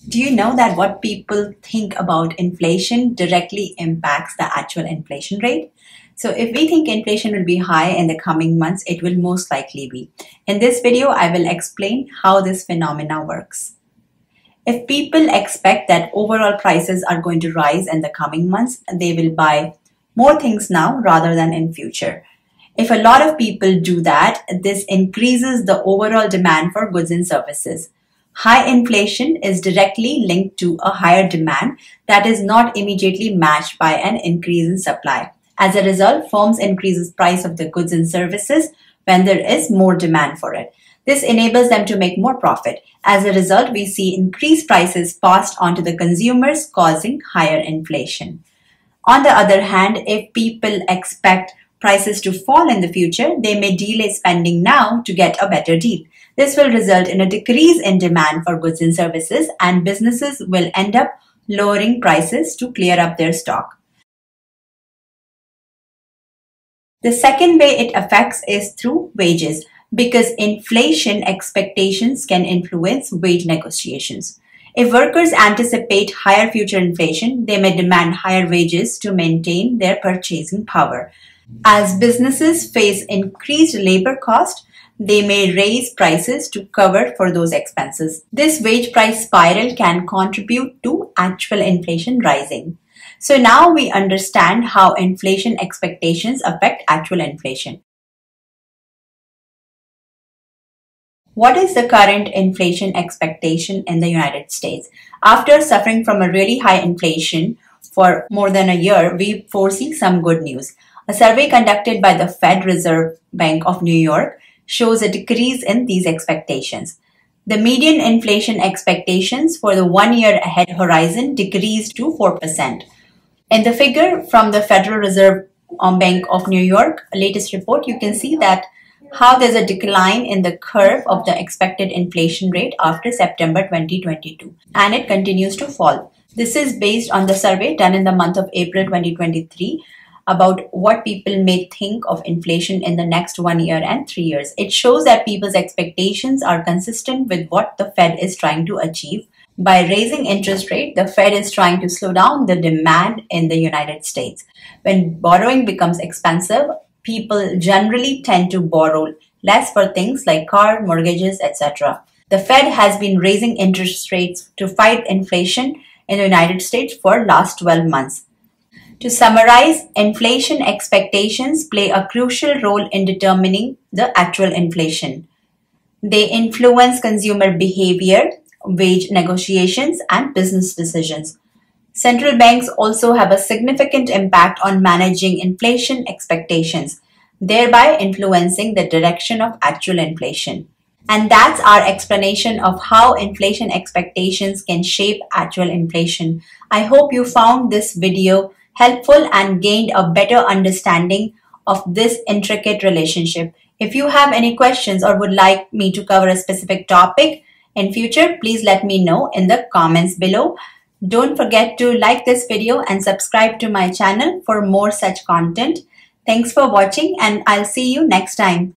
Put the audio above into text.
Do you know that what people think about inflation directly impacts the actual inflation rate? So if we think inflation will be high in the coming months, it will most likely be. In this video, I will explain how this phenomena works. If people expect that overall prices are going to rise in the coming months, they will buy more things now rather than in future. If a lot of people do that, this increases the overall demand for goods and services. High inflation is directly linked to a higher demand that is not immediately matched by an increase in supply. As a result, firms increase the price of the goods and services when there is more demand for it. This enables them to make more profit. As a result, we see increased prices passed on to the consumers, causing higher inflation. On the other hand, if people expect prices to fall in the future, they may delay spending now to get a better deal. This will result in a decrease in demand for goods and services, and businesses will end up lowering prices to clear up their stock. The second way it affects is through wages, because inflation expectations can influence wage negotiations. If workers anticipate higher future inflation, they may demand higher wages to maintain their purchasing power. As businesses face increased labor cost, they may raise prices to cover for those expenses. This wage price spiral can contribute to actual inflation rising. So now we understand how inflation expectations affect actual inflation. What is the current inflation expectation in the United States? After suffering from a really high inflation for more than a year, we foresee some good news. A survey conducted by the Fed Reserve Bank of New York shows a decrease in these expectations. The median inflation expectations for the 1 year ahead horizon decreased to 4%. In the figure from the Federal Reserve Bank of New York latest report, you can see that how there's a decline in the curve of the expected inflation rate after September 2022, and it continues to fall. This is based on the survey done in the month of April 2023 about what people may think of inflation in the next 1 year and 3 years. It shows that people's expectations are consistent with what the Fed is trying to achieve. By raising interest rate, the Fed is trying to slow down the demand in the United States. When borrowing becomes expensive, people generally tend to borrow less for things like car, mortgages, etc. The Fed has been raising interest rates to fight inflation in the United States for last 12 months. To summarize, inflation expectations play a crucial role in determining the actual inflation. They influence consumer behavior, wage negotiations, and business decisions. Central banks also have a significant impact on managing inflation expectations, thereby influencing the direction of actual inflation. And that's our explanation of how inflation expectations can shape actual inflation. I hope you found this video helpful and gained a better understanding of this intricate relationship. If you have any questions or would like me to cover a specific topic in future, please let me know in the comments below. Don't forget to like this video and subscribe to my channel for more such content. Thanks for watching, and I'll see you next time.